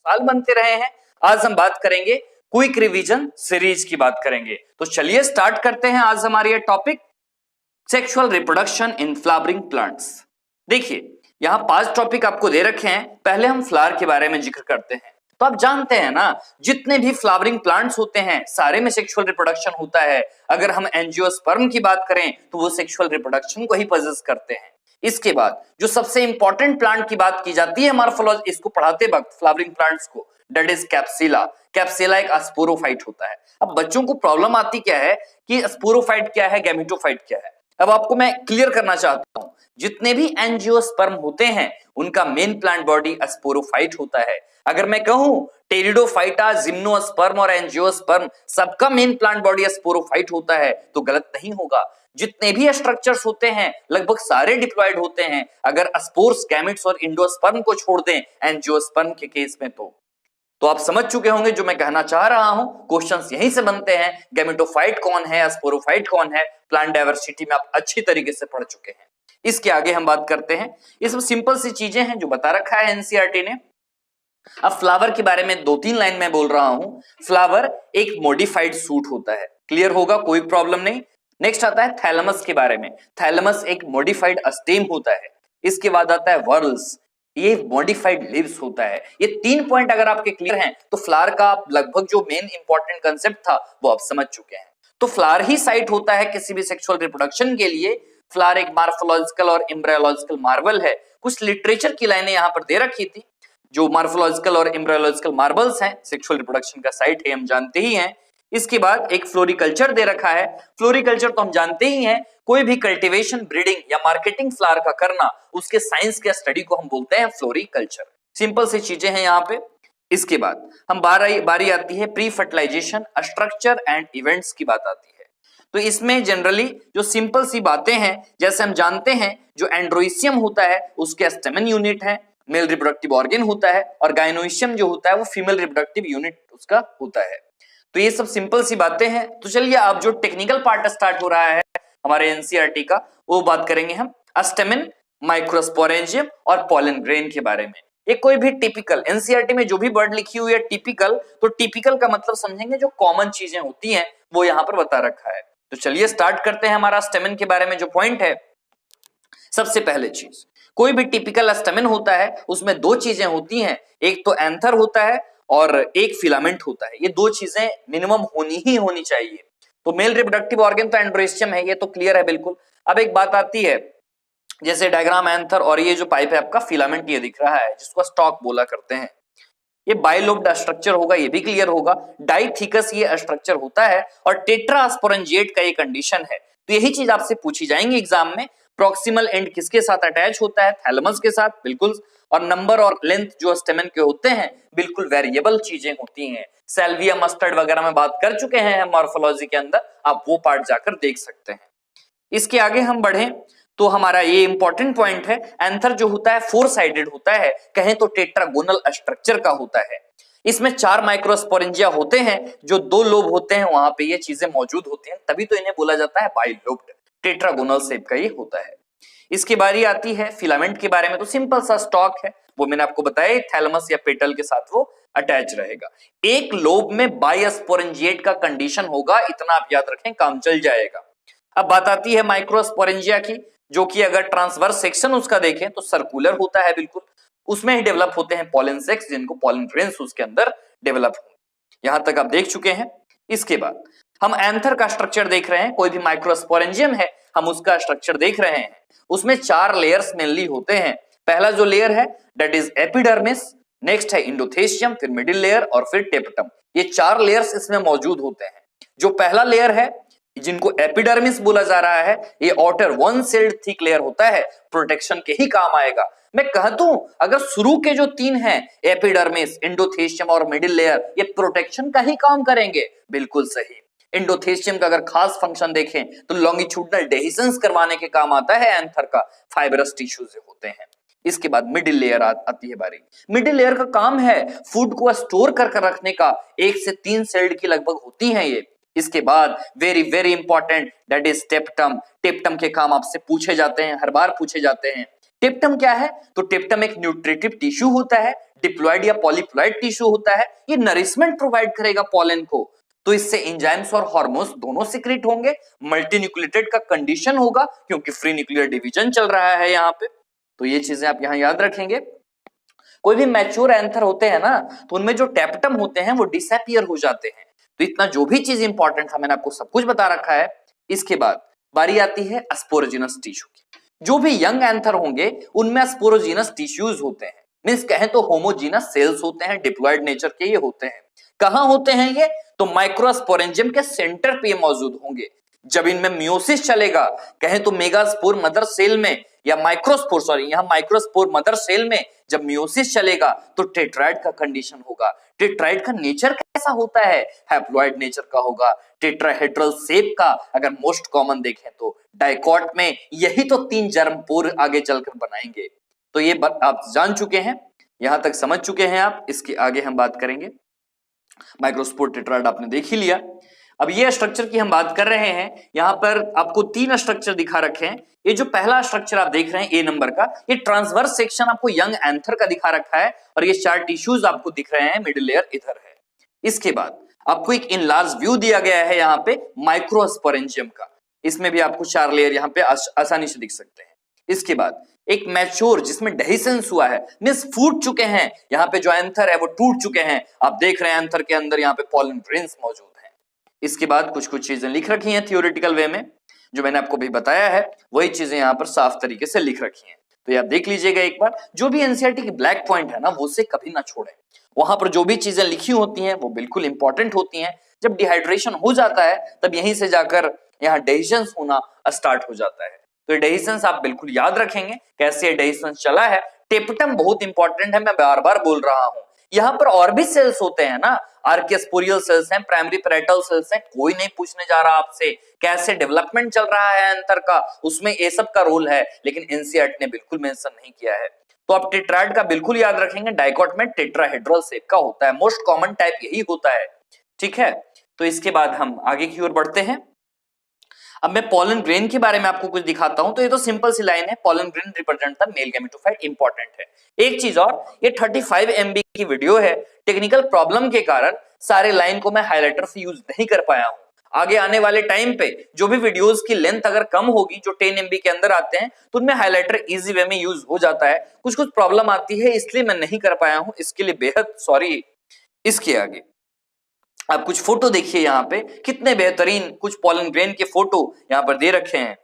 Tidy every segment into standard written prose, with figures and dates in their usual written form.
साल बनते रहे हैं। आज हम बात करेंगे क्विक रिवीजन सीरीज की बात करेंगे। तो चलिए स्टार्ट करते हैं आज हमारी ये topic, sexual reproduction in flowering plants. देखिए यहाँ 5 टॉपिक आपको दे रखे हैं। पहले हम फ्लावर के बारे में जिक्र करते हैं। तो आप जानते हैं ना, जितने भी फ्लावरिंग प्लांट्स होते हैं सारे में सेक्सुअल रिप्रोडक्शन होता है। अगर हम एंजियोस्पर्म की बात करें तो वो सेक्सुअल रिप्रोडक्शन को ही पजेस करते हैं। इसके बाद जो सबसे इंपॉर्टेंट प्लांट की बात की जाती है मॉर्फोलॉजी, इसको पढ़ाते वक्त फ्लावरिंग प्लांट्स को, दैट इज कैप्सिला। कैप्सिला एक स्पोरोफाइट होता है। अब बच्चों को प्रॉब्लम आती क्या है कि स्पोरोफाइट क्या है, गैमेटोफाइट क्या है। अब आपको मैं क्लियर करना चाहता हूं, जितने भी एंजियोस्पर्म होते हैं उनका मेन प्लांट बॉडी स्पोरोफाइट होता है। अगर मैं कहूं टेरिडोफाइटा, जिम्नोस्पर्म और एंजियोस्पर्म सबका मेन प्लांट बॉडी स्पोरोफाइट होता है तो गलत नहीं होगा। जितने भी स्ट्रक्चर्स होते हैं लगभग सारे डिप्लॉयड होते हैं, अगर स्पोर्स, गैमेट्स और इंडोस्पर्म को छोड़ दें एंजियोस्पर्म के केस में। तो आप समझ चुके होंगे जो मैं कहना चाह रहा हूं। क्वेश्चंस यहीं से बनते हैं। गैमेटोफाइट कौन है, स्पोरोफाइट कौन है, प्लांट डायवर्सिटी में आप अच्छी तरीके से पढ़ चुके हैं। इसके आगे हम बात करते हैं। इसमें सिंपल सी चीजें हैं जो बता रखा है एनसीईआरटी ने। अब फ्लावर के बारे में 2-3 लाइन में बोल रहा हूं। फ्लावर एक मॉडिफाइड सूट होता है, क्लियर होगा, कोई प्रॉब्लम नहीं। नेक्स्ट आता है थैलेमस के बारे में। थैलेमस एक मॉडिफाइड स्टेम होता है। इसके बाद आता है वर्ल्स, ये मॉडिफाइड लीव्स होता है। ये 3 पॉइंट अगर आपके क्लियर हैं तो फ्लावर का लगभग जो मेन इंपॉर्टेंट कंसेप्ट था वो आप समझ चुके हैं। तो फ्लावर ही साइट होता है किसी भी सेक्सुअल रिप्रोडक्शन के लिए। फ्लावर एक मॉर्फोलॉजिकल और एम्ब्रियोलॉजिकल मार्वल है। कुछ लिटरेचर की लाइनें यहां पर दे रखी थी। जो मॉर्फोलॉजिकल और एम्ब्रियोलॉजिकल मार्बल्स हैं, सेक्सुअल रिप्रोडक्शन का साइट है, हम जानते ही हैं। इसके बाद एक फ्लोरिकल्चर दे रखा है। फ्लोरिकल्चर तो हम जानते ही हैं, कोई भी कल्टीवेशन, ब्रीडिंग या मार्केटिंग फ्लावर का करना, उसके साइंस के स्टडी को हम बोलते हैं फ्लोरिकल्चर। सिंपल सी चीजें हैं यहाँ पे। इसके बाद हम बारी आती है pre fertilization, structure and events की बात आती है। तो इसमें जनरली जो सिंपल सी बातें हैं, जैसे हम जानते हैं जो एंड्रोइशियम होता है उसके स्टेमन यूनिट है, मेल रिप्रोडक्टिव ऑर्गन होता है, और गायनोइशियम जो होता है वो फीमेल रिप्रोडक्टिव यूनिट उसका होता है। तो ये सब सिंपल सी बातें हैं। तो चलिए अब जो टेक्निकल पार्ट स्टार्ट हो रहा है हमारे एनसीईआरटी का, वो बात करेंगे हम स्टेमन, माइक्रोस्पोरेंजियम और पॉलन ग्रेन के बारे में। ये कोई भी टिपिकल, एनसीईआरटी में जो भी वर्ड लिखी हुई है टिपिकल, तो टिपिकल का मतलब समझेंगे जो कॉमन चीजें होती हैं वो यहाँ पर बता रखा है। तो चलिए स्टार्ट करते हैं हमारा स्टेमन के बारे में जो पॉइंट है। सबसे पहले चीज, कोई भी टिपिकल स्टेमन होता है उसमें 2 चीजें होती हैं, एक तो एंथर होता है और एक फिलामेंट होता है। ये 2 चीजें मिनिमम होनी ही होनी चाहिए। तो मेल रिप्रोडक्टिव ऑर्गन तो एंड्रोइशियम है, ये तो क्लियर है बिल्कुल। अब एक बात आती है, जैसे डायग्राम एंथर और ये जो पाइप है आपका फिलामेंट, ये दिख रहा है जिसको स्टॉक बोला करते हैं। ये बाइलोब्ड स्ट्रक्चर होगा, ये भी क्लियर होगा। डाइथिकस ये स्ट्रक्चर होता है और टेट्रास्पोरेंजिएट का ये कंडीशन है। तो यही चीज आपसे पूछी जाएंगी एग्जाम में। प्रॉक्सिमल एंड किसके साथ अटैच होता है, थैलेमस के साथ, बिल्कुल। और नंबर और लेंथ जो स्टेमन के होते हैं बिल्कुल वेरिएबल चीजें होती हैं। सेल्विया मस्टर्ड वगैरह में बात कर चुके हैं मॉर्फोलॉजी के अंदर, आप वो पार्ट जाकर देख सकते हैं। इसके आगे हम बढ़ें तो हमारा ये इंपॉर्टेंट पॉइंट है, एंथर जो होता है 4 साइडेड होता है, कहें तो टेट्रागोनल स्ट्रक्चर का होता है। इसमें 4 माइक्रोस्पोरेंजिया होते हैं, जो 2 लोब होते हैं वहां पे ये चीजें मौजूद होती हैं, तभी तो इन्हें बोला जाता है बाइलोब्ड। टेट्रागोनल शेप का ये होता है। इसकी बारी आती है फिलामेंट के बारे में। तो सिंपल सा स्टॉक है, वो मैंने आपको बताया, थैलेमस या पेटल के साथ वो अटैच रहेगा। एक लोब में बाइस्पोरेंजिएट का कंडीशन होगा, इतना आप याद रखें, काम चल जाएगा। अब बात आती है माइक्रोस्पोरेंजिया की, जो कि अगर ट्रांसवर्स सेक्शन उसका देखें तो सर्कुलर होता है बिल्कुल। उसमें ही डेवलप होते हैं पॉलन सेक्स, जिनको पॉलन ग्रेन्स उसके अंदर डेवलप होंगे। यहां तक आप देख चुके हैं। इसके बाद हम एंथर का स्ट्रक्चर देख रहे हैं। कोई भी माइक्रोस्पोरेंजियम है, हम उसका स्ट्रक्चर देख रहे हैं। उसमें 4 लेयर्स मेनली होते हैं। पहला जो लेयर है दैट इज एपिडर्मिस, नेक्स्ट है इंडोथेशियम, फिर मिडिल लेयर और फिर टेपटम। ये 4 लेयर्स इसमें मौजूद होते हैं। जो पहला लेयर है जिनको एपिडर्मिस बोला जा रहा है, ये आउटर 1 सेल्ड थिक लेयर होता है, प्रोटेक्शन के ही काम आएगा। मैं कहता हूं अगर शुरू के जो 3 हैं, एपिडर्मिस, इंडोथेशियम और मिडिल लेयर, ये प्रोटेक्शन का ही काम करेंगे, बिल्कुल सही। इंडोथेशियम का अगर खास फंक्शन देखें तो लॉन्गिट्यूडनल डेहिसेंस करवाने के काम आता है एंथर का, फाइबरस टिश्यूज होते हैं। इसके बाद मिडिल लेयर आती है बारी। मिडिल लेयर का काम है फूड को स्टोर कर रखने का, 1 से 3 सेल्ड की लगभग होती हैं ये। इसके बाद very very important that is टेप्टम। टेप्टम के काम आपसे पूछे जाते हैं, हर बार पूछे जाते हैं। टेप्टम क्या है? तो टेप्टम एक न्यूट्रिटिव टिश्यू होता है, डिप्लॉइड या पॉलीप्लॉइड टिश्यू होता है, ये नरिशमेंट प्रोवाइड करेगा पॉलन को, तो इससे एंजाइम्स और हार्मोन्स दोनों सीक्रेट होंगे, मल्टीन्यूक्लियोटाइड का कंडीशन होगा क्योंकि फ्री न्यूक्लियर डिवीजन चल रहा है यहाँ पे। तो ये चीजें आप यहाँ याद रखेंगे। कोई भी मैच्योर एंथर होते हैं ना, तो उनमें जो टेप्टम होते हैं वो डिसअपियर हो जाते हैं। तो इतना जो भी चीज इंपॉर्टेंट है मैंने आपको सब कुछ बता रखा है। इसके बाद बारी आती है स्पोरोजिनस टिश्यू की। जो भी यंग एंथर होंगे उनमें स्पोरोजिनस टिश्यूज होते हैं, मींस कहें तो होमोजीनस सेल्स होते हैं, डिप्लॉइड नेचर के ये होते हैं। कहां होते हैं ये? तो माइक्रोस्पोरेंजियम के सेंटर पे मौजूद होंगे। जब इनमें मियोसिस चलेगा, कहें तो मेगास्पोर मदर सेल में या माइक्रोस्पोर, सॉरी यहाँ माइक्रोस्पोर मदर सेल में जब मियोसिस चलेगा तो टेट्राइड का कंडीशन होगा। टेट्राइड का नेचर कैसा होता है? हैप्लॉइड नेचर का होगा। टेट्राहेड्रल शेप का अगर मोस्ट कॉमन देखें तो डाइकॉट में यही तो 3 जर्मपोर आगे चलकर बनाएंगे। तो ये आप जान चुके हैं, यहां तक समझ चुके हैं आप। इसके आगे हम बात करेंगे। माइक्रोस्पोर टेट्राइड आपने देख ही लिया। अब ये स्ट्रक्चर की हम बात कर रहे हैं। यहां पर आपको 3 स्ट्रक्चर दिखा रखे हैं। ये जो पहला स्ट्रक्चर आप देख रहे हैं ए नंबर का, ये ट्रांसवर्स सेक्शन आपको यंग एंथर का दिखा रखा है और ये 4 टिश्यूज आपको दिख रहे हैं, मिडिल लेयर इधर है। इसके बाद आपको एक इनलार्ज व्यू दिया गया है यहाँ पे माइक्रोस्पोरेंजियम का, इसमें भी आपको 4 लेयर यहाँ पे आसानी से दिख सकते हैं। इसके बाद एक मैच्योर जिसमें डेहिसेंस हुआ है, मींस फूट चुके हैं, यहाँ पे जो एंथर है वो टूट चुके हैं। आप देख रहे हैं एंथर के अंदर यहाँ पे पॉलन ग्रेन्स मौजूद हैं। इसके बाद कुछ कुछ चीजें लिख रखी हैं थियोरेटिकल वे में, जो मैंने आपको भी बताया है वही चीजें यहाँ पर साफ तरीके से लिख रखी हैं। तो ये आप देख लीजिएगा एक बार। जो भी एनसीईआरटी की ब्लैक पॉइंट है ना, वो उसे कभी ना छोड़ें। वहां पर जो भी चीजें लिखी होती हैं वो बिल्कुल इंपॉर्टेंट होती हैं। जब डिहाइड्रेशन हो जाता है तब यहीं से जाकर यहाँ डेहिशंस होना स्टार्ट हो जाता है। तो डेहिशंस आप बिल्कुल याद रखेंगे कैसे डेहिशंस चला है। टेप्टम बहुत इंपॉर्टेंट है, मैं बार बार बोल रहा हूं। यहाँ पर और भी सेल्स होते हैं ना, आर्कियोस्पोरियल सेल्स हैं, प्राइमरी पैरेटल सेल्स हैं, कोई नहीं पूछने जा रहा आपसे कैसे डेवलपमेंट चल रहा है अंतर का, उसमें ये सब का रोल है, लेकिन एनसीईआरटी ने बिल्कुल मेंशन नहीं किया है। तो आप टेट्राइड का बिल्कुल याद रखेंगे, डाइकॉट में टेट्राहेड्रल शेप का होता है, मोस्ट कॉमन टाइप यही होता है, ठीक है। तो इसके बाद हम आगे की ओर बढ़ते हैं। अब मैं पॉलन ग्रेन के बारे में आपको कुछ दिखाता हूं। तो ये तो सिंपल सी लाइन है, pollen grain represent the male gametophyte, important है। एक चीज और, ये 35 MB की वीडियो है, टेक्निकल प्रॉब्लम के कारण सारे लाइन को मैं हाइलाइटर से यूज नहीं कर पाया हूं। आगे आने वाले टाइम पे जो भी वीडियोस की लेंथ अगर कम होगी, जो 10 MB के अंदर आते हैं, तो उनमें हाइलाइटर इजी वे में यूज हो जाता है। कुछ कुछ प्रॉब्लम आती है इसलिए मैं नहीं कर पाया हूं, इसके लिए बेहद सॉरी। इसके आगे आप कुछ फोटो देखिए, यहाँ पे कितने बेहतरीन कुछ पॉलन ग्रेन के फोटो यहाँ पर दे रखे हैं।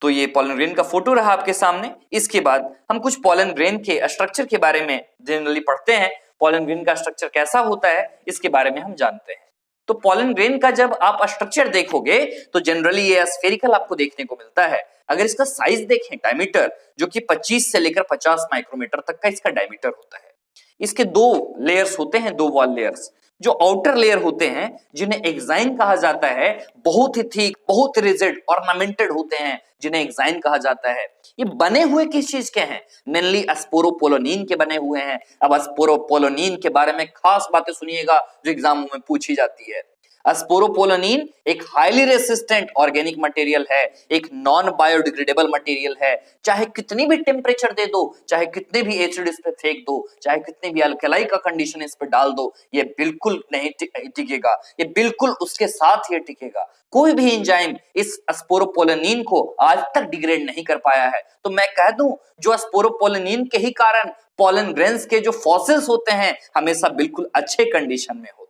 तो ये पॉलन ग्रेन का फोटो रहा आपके सामने। इसके बाद हम कुछ पॉलन ग्रेन के स्ट्रक्चर के बारे में जनरली पढ़ते हैं। पॉलन ग्रेन का स्ट्रक्चर कैसा होता है इसके बारे में हम जानते हैं। तो पॉलन ग्रेन का जब आप स्ट्रक्चर देखोगे तो जनरली ये स्फेरिकल आपको देखने को मिलता है। अगर इसका साइज देखें, डायमीटर, जो कि 25 से लेकर 50 माइक्रोमीटर तक का इसका डायमीटर होता है। इसके 2 लेयर्स होते हैं, 2 वॉल लेयर्स। जो आउटर लेयर होते हैं जिन्हें एक्साइन कहा जाता है, बहुत ही थिक, बहुत रिजिड, ऑर्नामेंटेड होते हैं, जिन्हें एक्साइन कहा जाता है। ये बने हुए किस चीज के हैं? मेनली स्पोरोपोलोनिन के बने हुए हैं। अब स्पोरोपोलोनिन के बारे में खास बातें सुनिएगा जो एग्जामों में पूछी जाती है। स्पोरोपोलोनिन एक हाईली रेसिस्टेंट ऑर्गेनिक मटेरियल है, एक नॉन बायोडिग्रेडेबल मटेरियल है। चाहे कितनी भी टेम्परेचर दे दो, चाहे कितने भी एसिड इस पे फेंक दो, चाहे कितने भी अल्कलाई का कंडीशन इस पे डाल दो, ये बिल्कुल नहीं टिकेगा, ये बिल्कुल उसके साथ ही टिकेगा। कोई भी एंजाइम इस स्पोरोपोलोनिन को आज तक डिग्रेड नहीं कर पाया है। तो मैं कह दूं, जो स्पोरोपोलोनिन के ही कारण पॉलन ग्रेन्स के जो फॉसिल्स होते हैं हमेशा बिल्कुल अच्छे कंडीशन में होते हैं।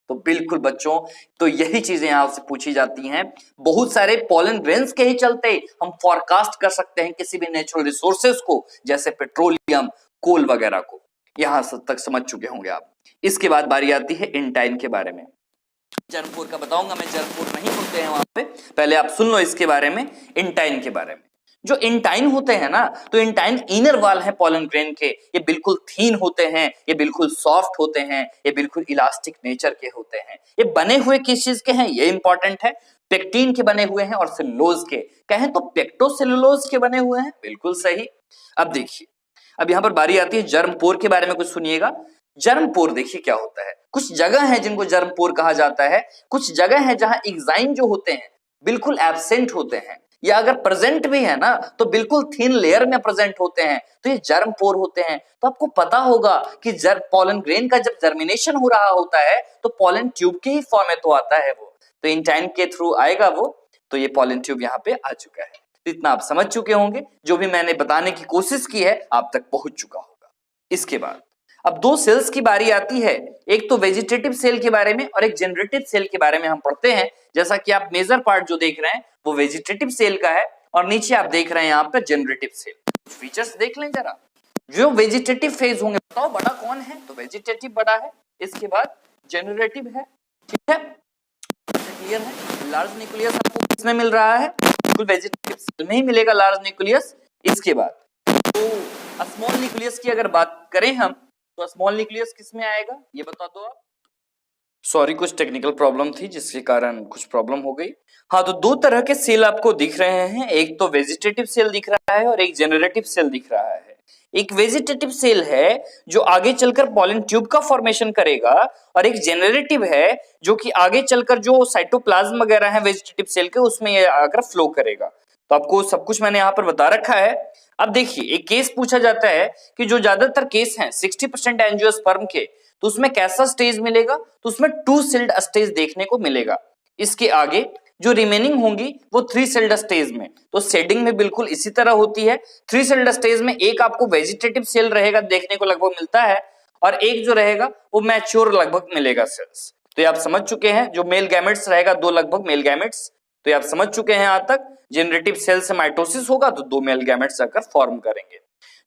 तो बिल्कुल बच्चों, तो यही चीजें यहां से पूछी जाती हैं। बहुत सारे पॉलन ग्रेन्स के ही चलते हम फॉरकास्ट कर सकते हैं किसी भी नेचुरल रिसोर्सेज को, जैसे पेट्रोलियम, कोल वगैरह को। यहां तक समझ चुके होंगे आप। इसके बाद बारी आती है इंटाइन के बारे में। जर्मपोर का बताऊंगा मैं, जर्मपोर नहीं होते हैं वहां पे, पहले आप सुन लो इसके बारे में, इंटाइन के बारे में। जो इंटाइन होते हैं ना, तो इंटाइन इनर वॉल है पॉलन ग्रेन के, ये बिल्कुल थीन होते हैं, ये बिल्कुल सॉफ्ट होते हैं, ये बिल्कुल इलास्टिक नेचर के होते हैं। ये बने हुए किस चीज के हैं, ये इंपॉर्टेंट है। पेक्टिन के बने हुए हैं और सेलुलोज के, कहें तो पेक्टोसेलुलोज के बने हुए हैं, बिल्कुल सही। अब देखिए, अब यहां पर बारी आती है जर्मपोर के बारे में कुछ सुनिएगा। जर्मपोर देखिए क्या होता है। कुछ जगह है जिनको जर्मपोर कहा जाता है, कुछ जगह है जहां एग्जाइन जो होते हैं बिल्कुल एब्सेंट होते हैं। या अगर प्रेजेंट भी है ना तो बिल्कुल थिन लेयर में प्रेजेंट होते हैं, तो ये जर्म पोर होते हैं। तो आपको पता होगा कि पॉलन ग्रेन का जब जर्मिनेशन हो रहा होता है तो पॉलन ट्यूब के ही फॉर्म में तो आता है वो, तो इंटाइन के थ्रू आएगा वो, तो ये पॉलन ट्यूब यहाँ पे आ चुका है। तो इतना आप समझ चुके होंगे, जो भी मैंने बताने की कोशिश की है आप तक पहुंच चुका होगा। इसके बाद अब दो सेल्स की बारी आती है, एक तो वेजिटेटिव सेल के बारे में और एक जनरेटिव सेल के बारे में हम पढ़ते हैं। जैसा कि आप मेजर पार्ट जो देख रहे हैं वो वेजिटेटिव सेल का है और नीचे आप देख रहे हैं यहाँ पे जनरेटिव सेल। फीचर्स देख लें जरा। जो वेजिटेटिव फेज होंगे, बताओ बड़ा कौन है, तो वेजिटेटिव बड़ा है, इसके बाद जनरेटिव है, ठीक है, क्लियर है। लार्ज न्यूक्लियस आपको किसमें मिल रहा है, बिल्कुल वेजिटेटिव सेल में ही मिलेगा लार्ज न्यूक्लियस। इसके बाद तो स्मॉल न्यूक्लियस की अगर बात करें हम, तो स्मॉल न्यूक्लियस किस में आएगा ये बता दो आप। सॉरी, कुछ टेक्निकल प्रॉब्लम थी जिसके कारण कुछ प्रॉब्लम हो गई। हाँ, तो दो तरह के सेल आपको दिख रहे हैं, एक तो वेजिटेटिव सेल दिख रहा है और एक जनरेटिव सेल दिख रहा है। एक वेजिटेटिव सेल है जो आगे चलकर पॉलन ट्यूब का फॉर्मेशन करेगा और एक जनरेटिव है जो कि आगे चलकर जो साइटोप्लाज्म वगैरह है वेजिटेटिव सेल के उसमें ये आकर फ्लो करेगा। तो आपको सब कुछ मैंने यहाँ पर बता रखा है। अब देखिए, एक केस पूछा जाता है कि जो ज्यादातर केस हैं 60% एंजियोस्पर्म के, तो उसमें कैसा स्टेज मिलेगा, तो उसमें 2 सेल्ड स्टेज देखने को मिलेगा। इसके आगे जो रिमेनिंग होंगी वो 3 सेल्ड स्टेज में, तो शेडिंग में बिल्कुल इसी तरह होती है। 3 सेल्ड स्टेज में एक आपको वेजिटेटिव सेल रहेगा देखने को लगभग मिलता है और एक जो रहेगा वो मैच्योर लगभग मिलेगा सेल्स। तो ये आप समझ चुके हैं, जो मेल गैमेट्स रहेगा 2 लगभग मेल गैमेट्स, तो ये आप समझ चुके हैं। यहाँ तक जनरेटिव सेल से माइटोसिस होगा तो 2 मेल गैमेट्स आकर फॉर्म करेंगे।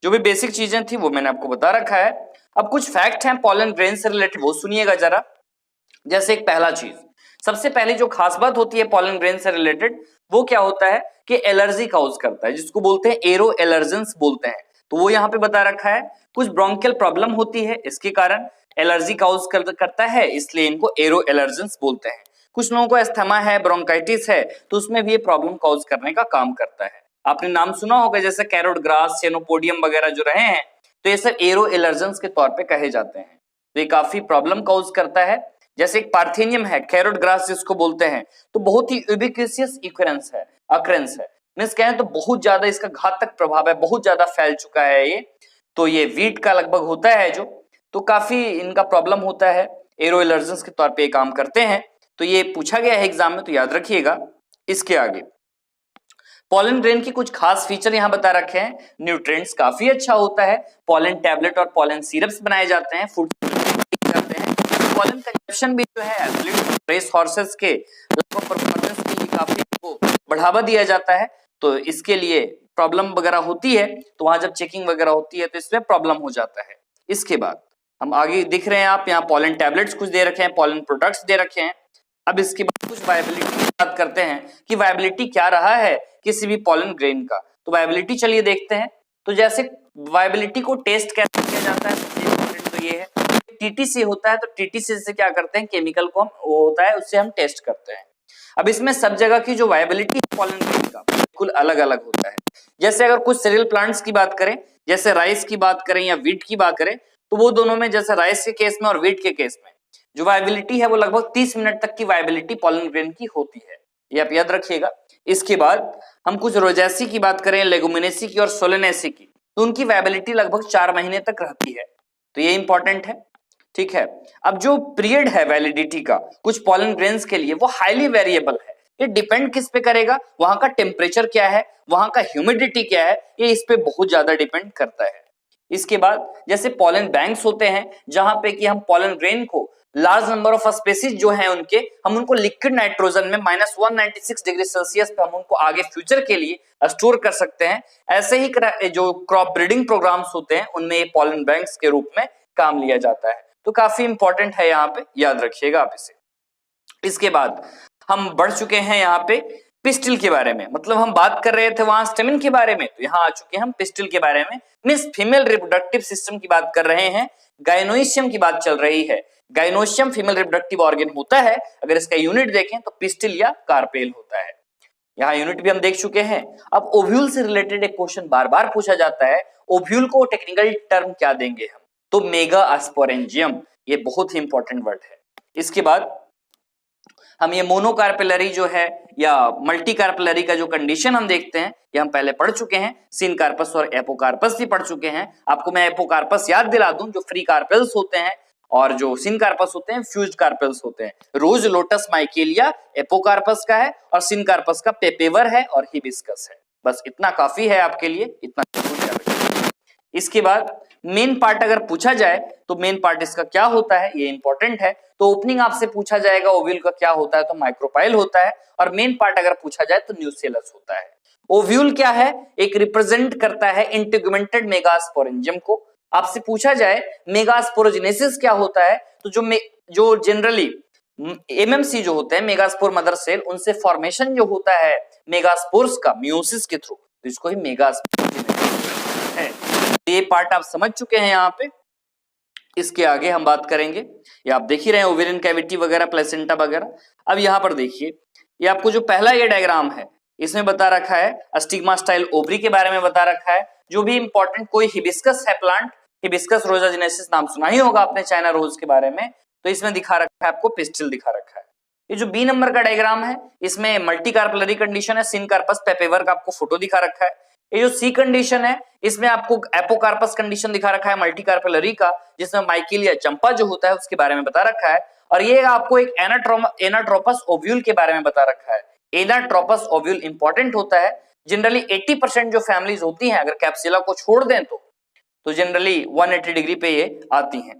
जो भी बेसिक चीजें थी वो मैंने आपको बता रखा है। अब कुछ फैक्ट हैं पॉलन ग्रेन से रिलेटेड, वो सुनिएगा जरा। जैसे एक पहला चीज, सबसे पहले जो खास बात होती है पॉलन ग्रेन से रिलेटेड, वो क्या होता है कि एलर्जी काउज करता है, जिसको बोलते हैं एरो एलर्जेंस बोलते हैं। तो वो यहाँ पे बता रखा है, कुछ ब्रोंकियल प्रॉब्लम होती है इसके कारण एलर्जी काउज करता है, इसलिए इनको एरो एलर्जेंस बोलते हैं। कुछ लोगों को अस्थमा है, ब्रोंकाइटिस है, तो उसमें भी ये प्रॉब्लम काउज करने का काम करता है। आपने नाम सुना होगा जैसे कैरोट ग्रास, सेनोपोडियम वगैरह जो रहे हैं, तो ये सब एरो एलर्जेंस के तौर पे कहे जाते हैं। तो ये काफी प्रॉब्लम काउज करता है। जैसे एक पार्थेनियम है, कैरोट ग्रास जिसको बोलते हैं, तो बहुत ही यूबिक्वियस अकरेंस है, मींस कहें तो बहुत ज्यादा इसका घातक प्रभाव है, बहुत ज्यादा फैल चुका है ये। तो ये वीट का लगभग होता है जो, तो काफी इनका प्रॉब्लम होता है, एरो एलर्जेंस के तौर पे काम करते हैं। तो ये पूछा गया है एग्जाम में, तो याद रखिएगा। इसके आगे पॉलन ग्रेन की कुछ खास फीचर यहाँ बता रखे हैं। न्यूट्रिएंट्स काफी अच्छा होता है, पॉलन टैबलेट और पॉलन सिरप्स बनाए जाते हैं, फूड करते हैं। पॉलन कंजप्शन भी जो है रेस हॉर्सेस के परफॉर्मेंस के लिए काफी को बढ़ावा दिया जाता है, तो इसके लिए प्रॉब्लम वगैरह होती है, तो वहां जब चेकिंग वगैरह होती है तो इसमें प्रॉब्लम हो जाता है। इसके बाद हम आगे दिख रहे हैं आप यहाँ पॉलन टैबलेट्स कुछ दे रखे हैं, पॉलन प्रोडक्ट्स दे रखे हैं। अब इसके बाद कुछ वायबिलिटी की बात करते हैं कि वायबिलिटी क्या रहा है किसी भी पॉलन ग्रेन का। तो वायबिलिटी चलिए देखते हैं। तो जैसे वायबिलिटी को टेस्ट कैसे किया जाता है, तो ये है टीटीसी होता है, तो टीटीसी से क्या करते हैं, केमिकल को हम वो होता है उससे हम टेस्ट करते हैं। अब इसमें सब जगह की जो वायबिलिटी है पॉलन ग्रेन का बिल्कुल अलग अलग होता है। जैसे अगर कुछ सीरियल प्लांट्स की बात करें, जैसे राइस की बात करें या वीट की बात करें, तो वो दोनों में जैसे राइस के केस में और वीट के केस में जो वायबिलिटी है वो लगभग 30 मिनट तक की वायबिलिटी पॉलन ग्रेन की होती है, ये आप याद रखिएगा। इसके बाद हम कुछ रोजेसी की बात करें, लेगुमिनेसी की और सोलेनेसी की, तो उनकी वायबिलिटी लगभग 4 महीने तक रहती है, तो ये इंपॉर्टेंट है, ठीक है। अब जो पीरियड है वैलिडिटी का कुछ पॉलन ग्रेन्स के लिए वो हाईली वेरिएबल है, ये डिपेंड किस पे करेगा, वहां का टेम्परेचर क्या है, वहां का ह्यूमिडिटी क्या है, ये इस पे बहुत ज्यादा डिपेंड करता है। इसके बाद जैसे पॉलन बैंक्स होते हैं जहां पे कि हम पॉलन ग्रेन को लार्ज नंबर ऑफ स्पेसीज जो हैं उनके, हम उनको लिक्विड नाइट्रोजन में -196 डिग्री सेल्सियस पे हम उनको आगे फ्यूचर के लिए स्टोर कर सकते हैं। ऐसे ही जो क्रॉप ब्रीडिंग प्रोग्राम्स होते हैं उनमें ये पॉलन बैंक्स के रूप में काम लिया जाता है, तो काफी इंपॉर्टेंट है, यहाँ पे याद रखिएगा आप इसे। इसके बाद हम बढ़ चुके हैं यहाँ पे पिस्टिल के बारे में, मतलब हम बात कर रहे थे वहां स्टेमिन के बारे में, तो यहाँ आ चुके हैं हम पिस्टिल के बारे में, मींस फीमेल रिप्रोडक्टिव सिस्टम की बात कर रहे हैं। गायनोइशियम की बात चल रही है, गायनोशियम फीमेल रिप्रोडक्टिव ऑर्गन होता है, अगर इसका यूनिट देखें तो पिस्टिल या कार्पेल होता है। यहाँ यूनिट भी हम देख चुके हैं। अब ओव्यूल से रिलेटेड एक क्वेश्चन बार बार पूछा जाता है, ओव्यूल को टेक्निकल टर्म क्या देंगे हम, तो मेगा स्पोरेंजियम, ये बहुत ही इंपॉर्टेंट वर्ड है। इसके बाद हम ये मोनोकार्पेलरी जो है या मल्टीकार्पेलरी का जो कंडीशन हम देखते हैं ये हम पहले पढ़ चुके हैं, सिनकार्पस और एपोकार्पस भी पढ़ चुके हैं। आपको मैं एपोकार्पस याद दिला दूं, जो फ्री कार्पेल्स होते हैं और जो सिनकार्पस होते हैं फ्यूज्ड कार्पेल्स होते हैं। रोज लोटस माइकेलिया एपोकार्पस का है और सिनकार्पस का पेपेवर है और हिबिस्कस है। बस इतना काफी है आपके लिए, इतना जरूर याद रखिए। इसके बाद मेन पार्ट अगर पूछा जाए तो मेन पार्ट इसका क्या होता है, ये इंपॉर्टेंट है। तो ओपनिंग आपसे पूछा जाएगा ओव्यूल का क्या होता है, तो माइक्रोपाइल होता है। और मेन पार्ट अगर पूछा जाए तो न्यूसेलस होता है। ओव्यूल क्या है, एक रिप्रेजेंट करता है इंटीग्यूमेंटेड मेगास्पोरेंजियम को। आपसे पूछा जाए मेगास्पोरोजेनेसिस क्या होता है, तो जो जनरली एमएमसी जो होते हैं मेगास्पोर मदर सेल, उनसे फॉर्मेशन जो होता है मेगास्पोर्स का मियोसिस के थ्रू, तो इसको ही मेगास्पोरोजेनेसिस है। ये पार्ट आप समझ चुके हैं यहाँ पे। इसके आगे हम बात करेंगे, ये आप देख ही रहे हैं ओवेरियन कैविटी वगैरह, प्लेसेंटा वगैरह। अब यहाँ पर देखिए, ये आपको जो पहला ये डायग्राम है इसमें बता रखा है अस्टिग्मा स्टाइल ओवरी के बारे में बता रखा है। जो भी इंपॉर्टेंट कोई हिबिस्कस है प्लांट, हिबिस्कस रोजाजेनेसिस नाम सुना ही होगा आपने चाइना रोज के बारे में, तो इसमें दिखा रखा है आपको, पिस्टिल दिखा रखा है। ये जो बी नंबर का डायग्राम है इसमें मल्टीकार्पेलरी कंडीशन है, सिनकार्पस पेपेवर का आपको फोटो दिखा रखा है। ये जो सी कंडीशन है इसमें आपको एपोकार्पस कंडीशन दिखा रखा है मल्टीकार्पेलरी का, जिसमें माइकेलिया चंपा जो होता है उसके बारे में बता रखा है। और ये आपको एक एनाट्रोपस ओव्यूल के बारे में बता रखा है। एनाट्रोपस ओव्यूल इंपॉर्टेंट होता है। जनरली 80% जो फैमिलीज होती हैं अगर कैप्सिला को छोड़ दें तो जनरली 180 डिग्री पे ये आती हैं।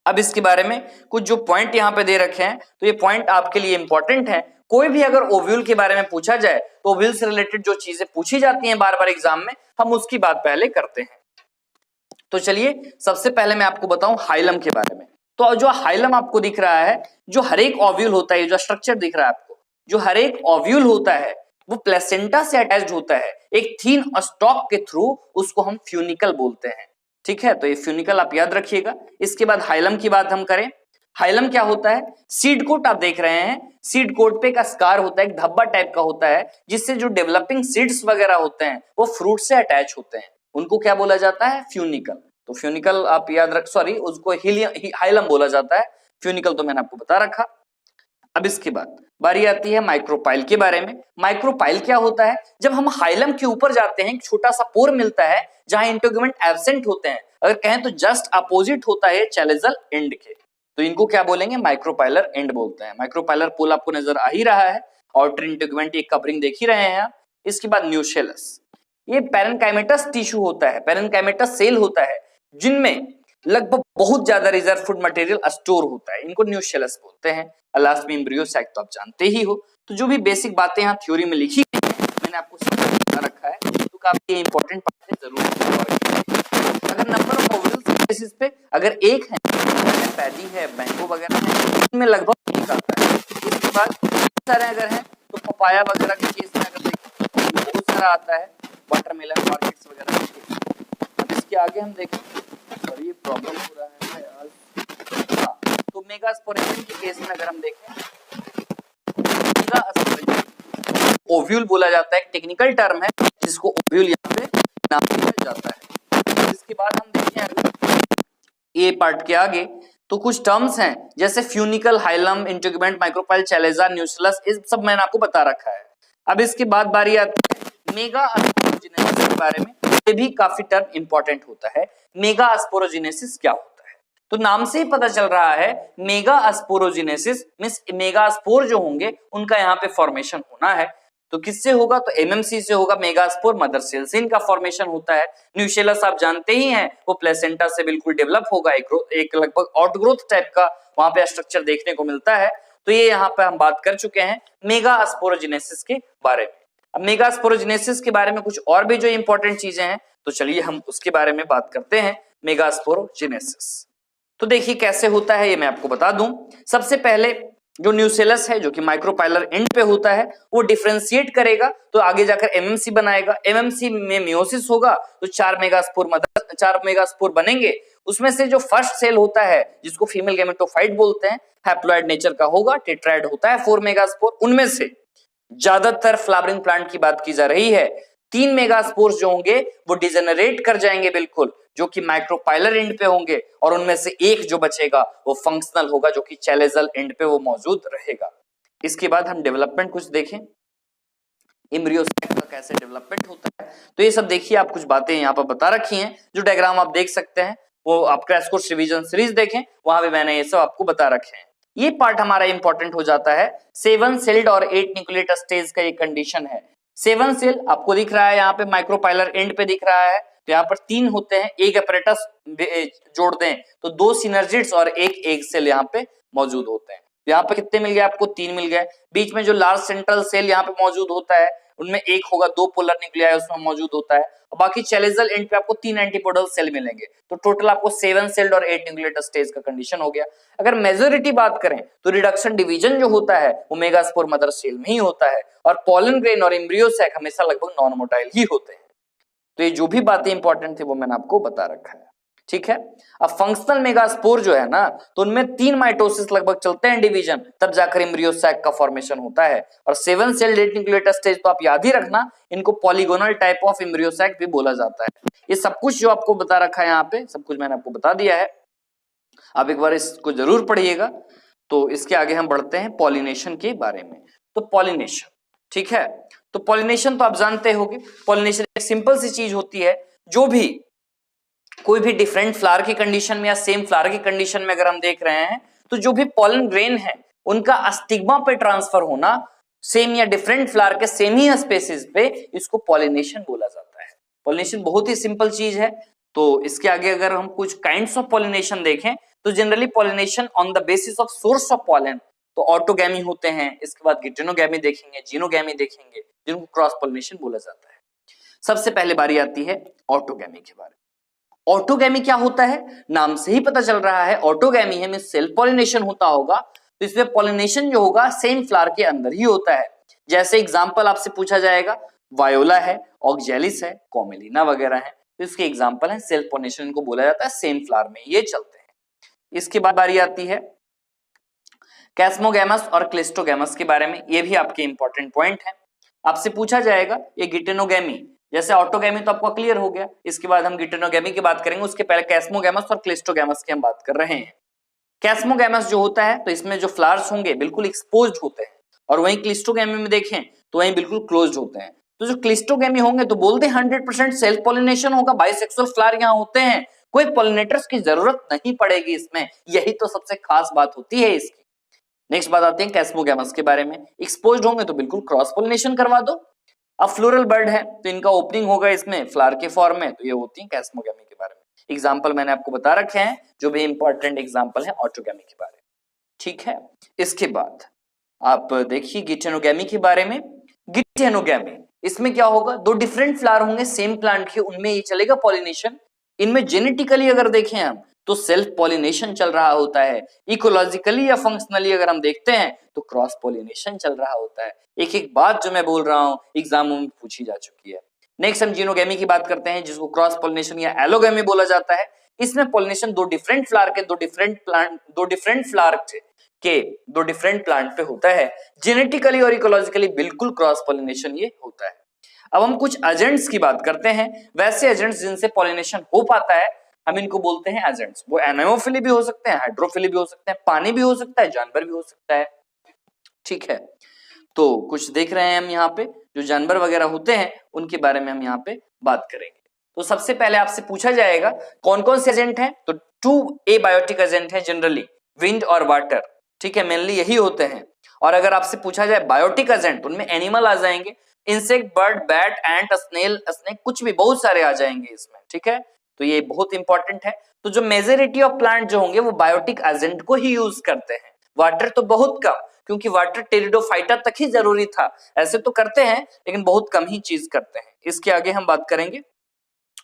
अब इसके बारे में कुछ जो पॉइंट यहाँ पे दे रखे हैं, तो ये पॉइंट आपके लिए इंपॉर्टेंट है। कोई भी अगर ओव्यूल के बारे में पूछा जाए तो ओव्यूल से रिलेटेड जो चीजें पूछी जाती हैं बार बार एग्जाम में, हम उसकी बात पहले करते हैं। तो चलिए सबसे पहले मैं आपको बताऊं हाइलम के बारे में। तो जो हाइलम आपको दिख रहा है, जो हर एक ओव्यूल होता है, जो स्ट्रक्चर दिख रहा है आपको, जो हर एक ओव्यूल होता है वो प्लेसेंटा से अटैच्ड होता है एक थीन स्टॉक के थ्रू, उसको हम फ्यूनिकल बोलते हैं। ठीक है, तो ये फ्यूनिकल आप याद रखिएगा। इसके बाद हाइलम की बात हम करें, हाइलम क्या होता है, सीड कोट आप देख रहे हैं, सीड कोट पे एक स्कार होता है, एक धब्बा टाइप का होता है, जिससे जो डेवलपिंग सीड्स वगैरह होते हैं वो फ्रूट से अटैच होते हैं, उनको क्या बोला जाता है, फ्यूनिकल। तो फ्यूनिकल आप याद रख, सॉरी उसको हाइलम बोला जाता है, फ्यूनिकल तो मैंने आपको बता रखा। अब इसके बाद बारी आती है माइक्रोपाइल के बारे में। माइक्रोपाइल क्या होता है, जब हम हाइलम के ऊपर जाते हैं एक छोटा सा पोर मिलता है जहां इंटीग्यूमेंट एब्सेंट होते हैं, अगर कहें तो जस्ट अपोजिट होता है चैलेजल एंड के, तो इनको क्या बोलेंगे, माइक्रोपाइलर एंड बोलते हैं। माइक्रोपाइलर पोल आपको नजर आ ही रहा है, आउटर इंटीग्यूमेंट एक कवरिंग देख ही रहे हैं आप। इसके बाद न्यूसेलस, ये पेरेन्काइमेटस टिश्यू होता है, पेरेन्काइमेटस सेल होता है जिनमें लगभग बहुत ज्यादा रिजर्व फूड मटेरियल स्टोर होता है, इनको न्यूसेलस बोलते हैं। लास्ट में एम्ब्रियो सैक तो आप जानते ही हो। तो जो भी बेसिक बातें यहाँ थ्योरी में लिखी है मैंने आपको बता रखा है, तो काफी इंपॉर्टेंट बात है, जरूर। अगर नंबर ऑफ ओवल्स बेसिस पे अगर एक है, पैदी है, मैंगो वगैरह है, इसमें लगभग एक आता है। इसके बाद सारे अगर हैं तो पपाया वगैरह के केस में अगर देखें तो बहुत सारा आता है, वाटरमेलन, ऑर्किड्स वगैरह के केस। अब इसके आगे हम देखें, और ये प्रॉब्लम हो रहा है आज, तो मेगास्पोरेंजियम के केस में अगर हम देखें, ओव्यूल बोला जाता है, एक टेक्निकल टर्म है जिसको ओव्यूल यहाँ पे नाम दिया जाता है। इसके बाद हम देखें ये पार्ट के आगे तो कुछ टर्म्स हैं जैसे funicle, hilum, integument, micropyle, chalaza, nucellus, इस सब मैंने आपको बता रखा है। अब इसके बाद बारी आती है मेगास्पोरोजेनेसिस के बारे में, ये भी काफी टर्म इंपॉर्टेंट होता है। मेगास्पोरोजेनेसिस क्या होता है, तो नाम से ही पता चल रहा है मेगास्पोरोजेनेसिस मींस मेगास्पोर जो होंगे उनका यहाँ पे फॉर्मेशन होना है। तो किससे होगा, तो एमएमसी से होगा, मेगास्पोर मदर सेल से इनका फॉर्मेशन होता है। न्यूसेलस आप जानते ही हैं, वो प्लेसेंटा से बिल्कुल डेवलप होगा, एक लगभग आउटग्रोथ टाइप का वहां पे स्ट्रक्चर देखने को मिलता है। तो ये यहाँ पे हम बात कर चुके हैं मेगास्पोरोजेनेसिस के बारे में। अब मेगास्पोरोजेनेसिस के बारे में कुछ और भी जो इंपॉर्टेंट चीजें हैं, तो चलिए हम उसके बारे में बात करते हैं। मेगास्पोरोजेनेसिस तो देखिए कैसे होता है, ये मैं आपको बता दूं। सबसे पहले जो न्यूसेलस है, जो कि माइक्रोपाइलर एंड पे होता है, वो डिफरेंशिएट करेगा तो आगे जाकर एमएमसी बनाएगा। एमएमसी में मियोसिस होगा तो 4 मेगास्पोर बनेंगे। उसमें से जो फर्स्ट सेल होता है जिसको फीमेल गैमेटोफाइट बोलते हैं, हैप्लॉइड नेचर का होगा, टेट्राइड होता है 4 मेगास्पोर। उनमें से ज्यादातर फ्लावरिंग प्लांट की बात की जा रही है 3 मेगास्पोर्स जो होंगे वो डिजेनरेट कर जाएंगे बिल्कुल, जो कि माइक्रोपाइलर एंड पे होंगे, और उनमें से एक जो बचेगा वो फंक्शनल होगा, जो कि चैलेजल एंड पे वो मौजूद रहेगा। इसके बाद हम डेवलपमेंट कुछ देखें, एम्ब्रियो सैक का कैसे डेवलपमेंट होता है। तो ये सब देखिए, आप कुछ बातें यहाँ पर बता रखी हैं, जो डायग्राम आप देख सकते हैं वो आप क्रैश कोर्स रिवीजन सीरीज देखें, वहां पे मैंने ये सब आपको बता रखे हैं। ये पार्ट हमारा इंपॉर्टेंट हो जाता है। 7 सेल्ड और 8 न्यूक्लिएट स्टेज का ये कंडीशन है। 7 सेल आपको दिख रहा है यहाँ पे, माइक्रोपाइलर एंड पे दिख रहा है, तो यहाँ पर 3 होते हैं, एक अपरेटस जोड़ दें तो 2 सिनर्जिड्स और एक एग सेल यहाँ पे मौजूद होते हैं। यहाँ पे कितने मिल गए आपको? 3 मिल गए। बीच में जो लार्ज सेंट्रल सेल यहाँ पे मौजूद होता है, उनमें एक होगा, 2 पोलर न्यूक्लियाई उसमें मौजूद होता है, और बाकी चैलेजल एंड पे आपको 3 एंटीपोडल सेल मिलेंगे। तो टोटल आपको 7 सेल्ड और 8 न्यूक्लिएट स्टेज का कंडीशन हो गया। अगर मेजॉरिटी बात करें तो रिडक्शन डिवीजन जो होता है वो मेगास्पोर मदर सेल में ही होता है, और पोलन ग्रेन और एम्ब्रियो सैक हमेशा लगभग नॉन मोटाइल ही होते हैं। तो ये जो भी बातें इंपॉर्टेंट थी वो मैंने आपको बता रखा है, ठीक है। अब फंक्शनल मेगास्पोर जो है ना, तो उनमें 3 माइटोसिस लगभग चलते हैं डिवीजन, तब जाकर एम्ब्रियो सैक का फॉर्मेशन होता है। और 7 सेल्ड 8 न्यूक्लिएट स्टेज तो आप याद ही रखना, इनको polygonal type of embryo sac भी बोला जाता है। ये सब कुछ जो आपको बता रखा है यहाँ पे, सब कुछ मैंने आपको बता दिया है, आप एक बार इसको जरूर पढ़िएगा। तो इसके आगे हम बढ़ते हैं पॉलिनेशन के बारे में। तो पॉलिनेशन, ठीक है, तो पॉलिनेशन तो आप जानते होंगे, पॉलिनेशन एक सिंपल सी चीज होती है, जो भी कोई भी डिफरेंट फ्लावर की कंडीशन में या सेम फ्लावर की कंडीशन में अगर हम देख रहे हैं, तो जो भी पॉलन ग्रेन है उनका अस्टिग्मा पे ट्रांसफर होना सेम या डिफरेंट फ्लावर के सेम ही स्पेसिस पे, इसको पॉलिनेशन बोला जाता है। पॉलिनेशन बहुत ही सिंपल चीज है। तो इसके आगे अगर हम कुछ काइंड्स ऑफ पॉलिनेशन देखें, तो generally pollination on the basis of source of pollen, तो ऑटोगैमी होते हैं, इसके बाद गिटेनोगैमी देखेंगे, जीनोगैमी देखेंगे, जिनको क्रॉस पॉलिनेशन बोला जाता है। सबसे पहले बारी आती है ऑटोगैमी के बारे में। ऑटोगैमी क्या होता है? नाम से ही पता चल रहा है, ऑटोगैमी है, मींस सेल्फ पॉलिनेशन होता होगा, तो इसमें पॉलिनेशन जो होगा सेम फ्लावर के अंदर ही होता है। जैसे एग्जांपल आपसे पूछा जाएगा, वायोला है, ऑक्जेलिस है, कॉमेलिना वगैरह है, तो इसके एग्जांपल है, सेल्फ पॉलिनेशन इनको बोला जाता है, सेम फ्लावर में ये चलते हैं। इसके बाद बारी आती है कैस्मोगैमस और क्लिस्टोगैमस के बारे में, ये भी आपके इंपॉर्टेंट पॉइंट है। आपसे पूछा जाएगा ये गिटेनोगैमी, जैसे ऑटोगैमी तो आपको क्लियर हो गया, इसके बाद हम गिटेनोगैमी की बात करेंगे, उसके पहले कैस्मोगैमस और क्लिस्टोगैमस की हम बात कर रहे हैं। कैस्मोगैमस जो होता है, तो इसमें जो फ्लावर्स होंगे बिल्कुल एक्सपोज्ड होते हैं, और वहीं क्लिस्टोगैमी में देखें तो वहीं बिल्कुल क्लोज्ड होते हैं। तो जो क्लिस्टोगैमी होंगे तो बोलते हैं 100% सेल्फ पॉलिनेशन होगा, बाइसेक्सुअल फ्लावर यहाँ होते हैं, कोई पॉलिनेटर्स की जरूरत नहीं पड़ेगी इसमें, यही तो सबसे खास बात होती है इसकी। नेक्स्ट बात आती है कैस्मोगैमस के बारे में, एक्सपोज्ड होंगे तो बिल्कुल क्रॉस पॉलिनेशन करवा दो। अब फ्लोरल बर्ड है तो इनका ओपनिंग होगा इसमें फ्लावर के फॉर्म में, तो ये होती है कैस्मोगैमी के बारे में। एग्जांपल मैंने आपको बता रखे हैं, जो भी इंपॉर्टेंट एग्जांपल है ऑटोगैमी के बारे में, ठीक है। इसके बाद आप देखिए गिटेनोगैमी के बारे में। गिटेनोगैमी, इसमें क्या होगा, 2 डिफरेंट फ्लावर होंगे सेम प्लांट के, उनमें ये चलेगा पॉलिनेशन। इनमें जेनेटिकली अगर देखें हम तो सेल्फ पॉलिनेशन चल रहा होता है, इकोलॉजिकली या फंक्शनली अगर हम देखते हैं तो क्रॉस पॉलिनेशन चल रहा होता है। एक एक बात जो मैं बोल रहा हूं एग्जामों में पूछी जा चुकी है। नेक्स्ट हम जीनोगैमी की बात करते हैं, जिसको क्रॉस पॉलिनेशन या एलोगैमी बोला जाता है। इसमें पॉलिनेशन 2 डिफरेंट फ्लावर के 2 डिफरेंट फ्लावर के 2 डिफरेंट प्लांट पे होता है। जेनेटिकली और इकोलॉजिकली बिल्कुल क्रॉस पॉलिनेशन ये होता है। अब हम कुछ एजेंट्स की बात करते हैं, वैसे एजेंट्स जिनसे पॉलिनेशन हो पाता है हम इनको बोलते हैं एजेंट्स। वो एनेमोफिली भी हो सकते हैं, हाइड्रोफिली भी हो सकते हैं, पानी भी हो सकता है, जानवर भी हो सकता है, ठीक है। तो कुछ देख रहे हैं हम यहाँ पे, जो जानवर वगैरह होते हैं उनके बारे में हम यहाँ पे बात करेंगे। तो सबसे पहले आपसे पूछा जाएगा कौन कौन से एजेंट हैं, तो 2 एबायोटिक एजेंट हैं जनरली, विंड और वाटर, ठीक है, मेनली यही होते हैं। और अगर आपसे पूछा जाए बायोटिक एजेंट, उनमें एनिमल आ जाएंगे, इंसेक्ट, बर्ड, बैट, एंट, स्नेल, स्नेक, कुछ भी बहुत सारे आ जाएंगे इसमें, ठीक है। तो ये बहुत इंपॉर्टेंट है। तो जो मेजॉरिटी ऑफ प्लांट जो होंगे वो बायोटिक एजेंट को ही यूज करते हैं, वाटर तो बहुत कम, क्योंकि वाटर टेरिडोफाइटा तक ही जरूरी था, ऐसे तो करते हैं लेकिन बहुत कम ही चीज करते हैं। इसके आगे हम बात करेंगे,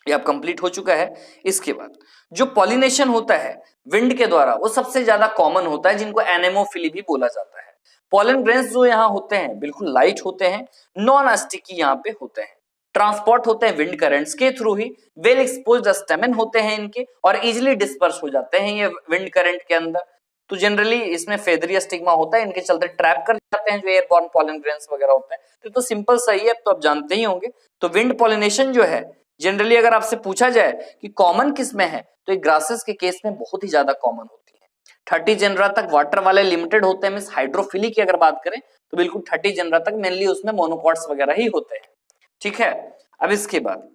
ये अब कंप्लीट हो चुका है। इसके बाद जो पॉलिनेशन होता है विंड के द्वारा वो सबसे ज्यादा कॉमन होता है, जिनको एनेमोफिली भी बोला जाता है। पॉलन ग्रेन्स जो यहाँ होते हैं बिल्कुल लाइट होते हैं, नॉन स्टिकी यहाँ पे होते हैं, ट्रांसपोर्ट होते हैं विंड करंट्स के थ्रू ही, वेल एक्सपोज्ड स्टेमन होते हैं इनके और इजिली डिस्पर्स हो जाते हैं ये विंड करंट के अंदर। तो जनरली इसमें फेदरी स्टिग्मा होता है, इनके चलते ट्रैप कर जाते हैं जो एयरबॉर्न पॉलन ग्रेन्स वगैरह होते हैं। तो सिंपल सही है, तो आप जानते ही होंगे। तो विंड पॉलिनेशन जो है जनरली अगर आपसे पूछा जाए कि कॉमन किस में है, तो ये ग्रासेस के केस में बहुत ही ज्यादा कॉमन होती है। 30 जनरा तक वाटर वाले लिमिटेड होते हैं, मींस हाइड्रोफिली की अगर बात करें तो बिल्कुल 30 जनरा तक मेनली उसमें मोनोकॉट्स वगैरह ही होते हैं। ठीक है, अब इसके बाद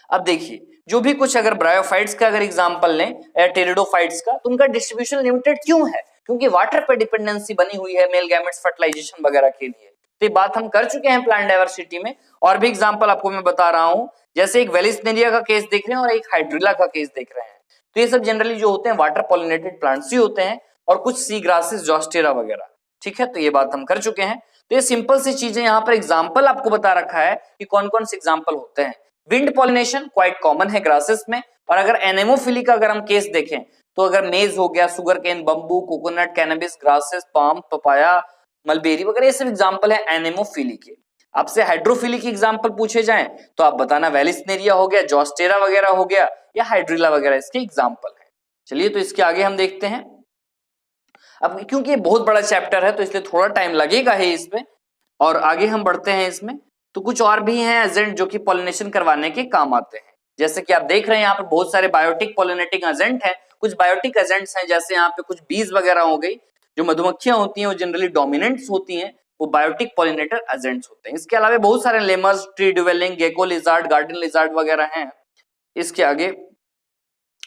अब देखिए जो भी कुछ अगर ब्रायोफाइट्स का अगर एग्जांपल लें या टेरिडोफाइट्स का, तो उनका डिस्ट्रीब्यूशन लिमिटेड क्यों है? क्योंकि वाटर पे डिपेंडेंसी बनी हुई है मेल गैमेट्स फर्टिलाइजेशन वगैरह के लिए। तो ये बात हम कर चुके हैं प्लांट डाइवर्सिटी में। और भी एग्जांपल आपको मैं बता रहा हूं, जैसे एक वेलिस्नेरिया का केस देख रहे हैं और एक हाइड्रिला का केस देख रहे हैं। तो ये सब जनरली जो होते हैं वाटर पॉलिनेटेड प्लांट्स ही होते हैं, और कुछ सी ग्रासेस, जॉस्टेरा वगैरह। ठीक है, तो ये बात हम कर चुके हैं। तो ये सिंपल सी चीजें यहाँ पर एग्जाम्पल आपको बता रखा है कि कौन कौन से एग्जाम्पल होते हैं। विंड पॉलिनेशन क्वाइट कॉमन है ग्रासेस में। और अगर एनेमोफिली का अगर हम केस देखें, तो अगर मेज हो गया, sugar cane, bamboo, coconut, cannabis, grasses, palm, papaya, mulberry वगैरह, ये सब एग्जाम्पल है एनेमोफिली के। आपसे हाइड्रोफिली की एग्जाम्पल पूछे जाएं तो आप बताना वेलिस्नेरिया हो गया, जॉस्टेरा वगैरह हो गया, या हाइड्रिला वगैरह इसके एग्जाम्पल है। चलिए, तो इसके आगे हम देखते हैं। अब क्योंकि ये बहुत बड़ा चैप्टर है तो इसलिए थोड़ा टाइम लगेगा ही इसमें, और आगे हम बढ़ते हैं इसमें। तो कुछ और भी हैं एजेंट जो कि पॉलिनेशन करवाने के काम आते हैं। जैसे कि आप देख रहे हैं यहाँ पे बहुत सारे बायोटिक पॉलिनेटिंग एजेंट हैं। कुछ बायोटिक एजेंट्स हैं, जैसे यहाँ पे कुछ बीज वगैरह हो गई, जो मधुमक्खियां होती हैं वो जनरली डोमिनेंट्स होती हैं, वो बायोटिक पॉलिनेटर एजेंट्स होते हैं। इसके अलावा बहुत सारे lemurs, tree dwelling, gecko lizard, garden lizard वगैरह हैं। इसके आगे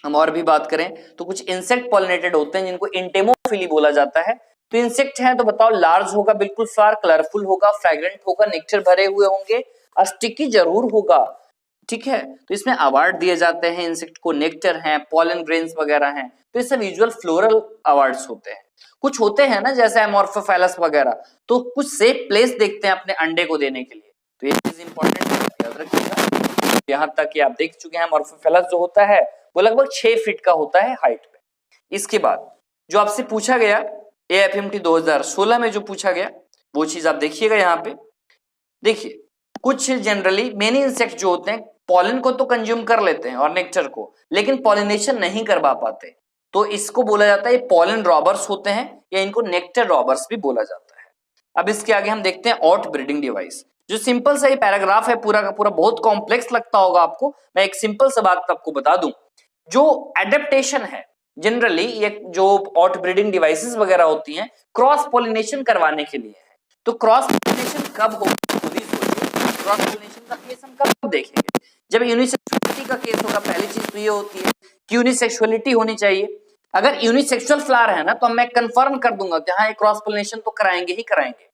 हम और भी बात करें तो कुछ इंसेक्ट पॉलिनेटेड होते हैं जिनको इंटेमोफिली बोला जाता है। तो इंसेक्ट है तो बताओ, लार्ज होगा बिल्कुल फ्लावर, कलरफुल होगा, फ्रेग्रेंट होगा, नेक्टर भरे हुए होंगे, स्टिकी जरूर होगा। ठीक है, तो इसमें अवार्ड दिए जाते हैं इंसेक्ट को, नेक्टर हैं, पॉलन ग्रेन्स वगैरह हैं। तो ये सब यूजुअल फ्लोरल अवार्ड्स होते हैं। कुछ होते हैं ना जैसे एमोर्फोफैलस वगैरह, तो कुछ सेफ प्लेस देखते हैं अपने अंडे को देने के लिए। तो ये चीज इंपॉर्टेंट है, याद रखिएगा। यहां तक कि आप देख चुके हैं एमोर्फोफैलस जो होता है वो लगभग 6 फीट का होता है हाइट पे। इसके बाद जो आपसे पूछा गया एएफएमटी 2016 में जो पूछा गया वो चीज आप देखिएगा। यहाँ पे देखिए, कुछ जनरली मेनी इंसेक्ट जो होते हैं पॉलन को तो कंज्यूम कर लेते हैं और नेक्टर को, लेकिन पॉलिनेशन नहीं करवा पाते, तो इसको बोला जाता है पॉलन रॉबर्स होते हैं, या इनको नेक्टर रॉबर्स भी बोला जाता है। अब इसके आगे हम देखते हैं ऑट ब्रीडिंग डिवाइस। जो सिंपल सा ही पैराग्राफ है पूरा का पूरा, बहुत कॉम्प्लेक्स लगता होगा आपको। मैं एक सिंपल सा बात आपको बता दूं, जो एडेप्टेशन है जनरली ये जो ऑट ब्रीडिंग डिवाइसेस वगैरह होती हैं क्रॉस पॉलिनेशन करवाने के लिए है। तो क्रॉस पॉलिनेशन कब होगा, खुद ही सोचिए। क्रॉस पॉलिनेशन का केस हम कब देखेंगे? जब यूनिसेक्सुअलिटी का केस होगा। पहली चीज तो ये होती है कि यूनिसेक्सुअलिटी होनी चाहिए। अगर यूनिसेक्सुअल फ्लावर है ना, तो मैं कंफर्म कर दूंगा कि हाँ, क्रॉस पॉलिनेशन तो कराएंगे ही कराएंगे।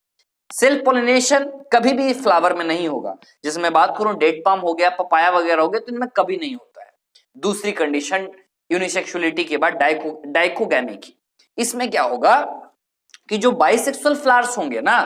सेल्फ पॉलिनेशन कभी भी फ्लावर में नहीं होगा। जैसे मैं बात करूं डेट पाम हो गया, पपाया वगैरह हो गया, तो इनमें कभी नहीं होता है। दूसरी कंडीशन यूनिसेक्सुअलिटी के बाद डाइकोगैमी की। इसमें क्या होगा कि जो बाइसेक्सुअल फ्लावर्स होंगे ना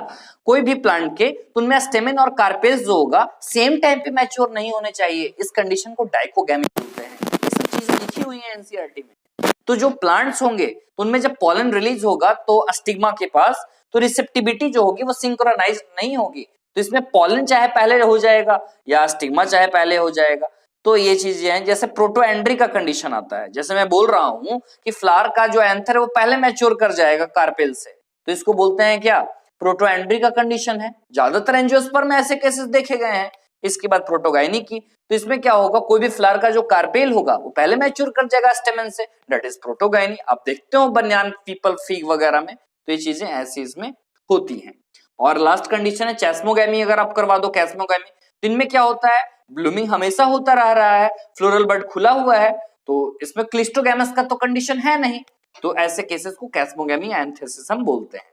कोई भी प्लांट के, तो उनमें स्टेमेन और कार्पेल्स जो होगा सेम टाइम पे मैच्योर नहीं होने चाहिए। इस कंडीशन को डाइकोगैमी बोलते हैं। ये सब चीजें लिखी हुई हैं एनसीईआरटी में। तो जो प्लांट्स होंगे तो उनमें जब पॉलन रिलीज होगा तो स्टिग्मा के पास, तो रिसेप्टिविटी जो होगी वो सिंक्रोनाइज नहीं होगी। तो इसमें पॉलन चाहे पहले हो जाएगा या स्टिग्मा चाहे पहले हो जाएगा। तो ये चीजें हैं। जैसे प्रोटोएंड्री का कंडीशन आता है, जैसे मैं बोल रहा हूं कि फ्लावर का जो एंथर है वो पहले मैच्योर कर जाएगा कार्पेल से, तो इसको बोलते हैं क्या, प्रोटोएंड्री का कंडीशन है। ज्यादातर एंजियोस्पर्म में ऐसे केसेस देखे गए हैं। इसके बाद प्रोटोगाइनी की, तो इसमें क्या होगा, कोई भी फ्लावर का जो कार्पेल होगा वो पहले मैच्योर कर जाएगा स्टेमन से, दैट इज प्रोटोगाइनी। आप देखते हो बनियान, पीपल, फिग वगैरह में, तो ये चीजें ऐसी इसमें होती हैं। और लास्ट कंडीशन है चेस्मोगैमी। अगर आप करवा दो कैस्मोगैमी, तो इनमें क्या होता है, ब्लूमिंग हमेशा होता रह रहा है, फ्लोरल बड खुला हुआ है, तो इसमें क्लिस्टोगैमस का तो कंडीशन है नहीं। तो ऐसे केसेस को कैस्मोगैमी एंथेसिस हम बोलते हैं।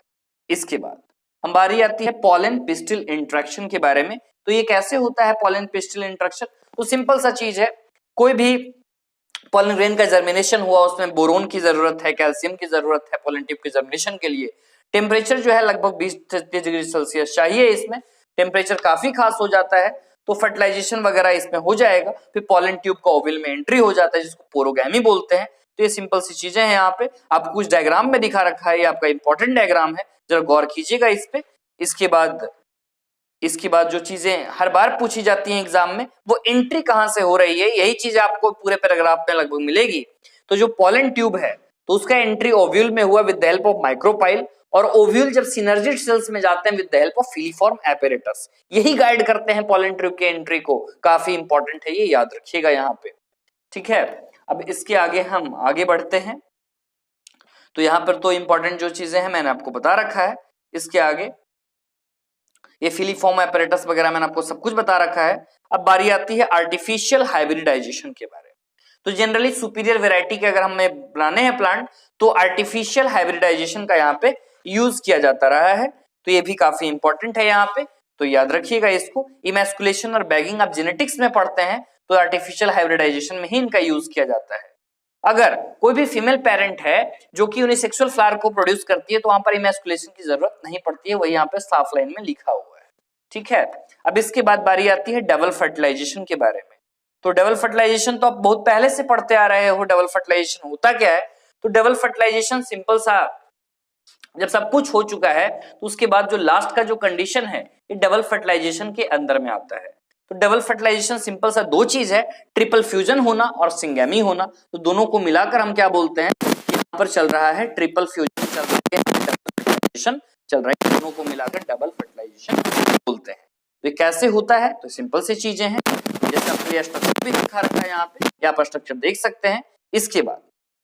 इसके बाद हम बारी आती है पॉलन पिस्टिल इंटरेक्शन के बारे में। तो ये कैसे होता है पॉलन पिस्टिल इंटरेक्शन? तो सिंपल सा चीज है, कोई भी पॉलन ग्रेन का जर्मिनेशन हुआ, उसमें बोरोन की जरूरत है, कैल्शियम की जरूरत है पॉलन ट्यूब के जर्मिनेशन के लिए। टेम्परेचर जो है लगभग 20-30 डिग्री सेल्सियस चाहिए। इसमें टेम्परेचर काफी खास हो जाता है, तो फर्टिलाइजेशन वगैरह इसमें हो जाएगा। फिर पॉलन ट्यूब का ओवल में एंट्री हो जाता है, जिसको पोरोगैमी बोलते हैं। तो ये सिंपल सी चीजें हैं। यहाँ पे आपको कुछ डायग्राम में दिखा रखा है, ये आपका इंपॉर्टेंट डायग्राम है, जरा गौर कीजिएगा इस पे। इसके बाद जो चीजें हर बार पूछी जाती हैं एग्जाम में, वो एंट्री कहां से हो रही है, यही चीज आपको पूरे पैराग्राफ में लगभग मिलेगी। तो जो पॉलन ट्यूब है तो उसका एंट्री ओव्यूल में हुआ with the help of micropyle, और ओव्यूल जब सिनर्जिड सेल्स में जाते हैं with the help of filiform apparatus. यही गाइड करते हैं पॉलन ट्यूब के एंट्री को। काफी इंपॉर्टेंट है, ये याद रखिएगा यहाँ पे, ठीक है। अब इसके आगे हम आगे बढ़ते हैं। तो यहाँ पर तो इंपॉर्टेंट जो चीजें हैं मैंने आपको बता रखा है। इसके आगे ये फिलीफॉर्म एपेरेटस वगैरह मैंने आपको सब कुछ बता रखा है। अब बारी आती है आर्टिफिशियल हाइब्रिडाइजेशन के बारे में। तो जनरली सुपीरियर वैरायटी के अगर हमें बनाने हैं प्लांट, तो आर्टिफिशियल हाइब्रिडाइजेशन का यहाँ पे यूज किया जाता रहा है। तो ये भी काफी इंपॉर्टेंट है यहाँ पे, तो याद रखिएगा इसको। इमैस्कुलेशन और बैगिंग आप जेनेटिक्स में पढ़ते हैं, तो आर्टिफिशियल हाइब्रिडाइजेशन में ही इनका यूज किया जाता है। अगर कोई भी फीमेल पेरेंट है जो कि यूनिसेक्सुअल फ्लावर को प्रोड्यूस करती है, तो वहां पर इमैस्कुलेशन की जरूरत नहीं पड़ती है, वही यहाँ पे साफ लाइन में लिखा हुआ है, ठीक है। अब इसके बाद बारी आती है डबल फर्टिलाइजेशन के बारे में। तो डबल फर्टिलाइजेशन तो आप बहुत पहले से पढ़ते आ रहे हो। डबल फर्टिलाइजेशन होता क्या है? तो डबल फर्टिलाइजेशन सिंपल सा, जब सब कुछ हो चुका है तो उसके बाद जो लास्ट का जो कंडीशन है, ये डबल फर्टिलाइजेशन के अंदर में आता है। तो डबल फर्टिलाइजेशन सिंपल सा दो चीज है, ट्रिपल फ्यूजन होना और सिंगेमी होना। तो दोनों को मिलाकर हम क्या बोलते हैं? यहाँ पर चल रहा है ट्रिपल फ्यूजन चल रहा है, डबल फर्टिलाइजेशन चल रहा है, दोनों को मिलाकर डबल फर्टिलाइजेशन बोलते हैं। तो ये कैसे होता है? तो सिंपल सी चीजें हैं, जैसे आपको स्ट्रक्चर भी दिखा रखा है यहाँ पे, या आप स्ट्रक्चर देख सकते हैं। इसके बाद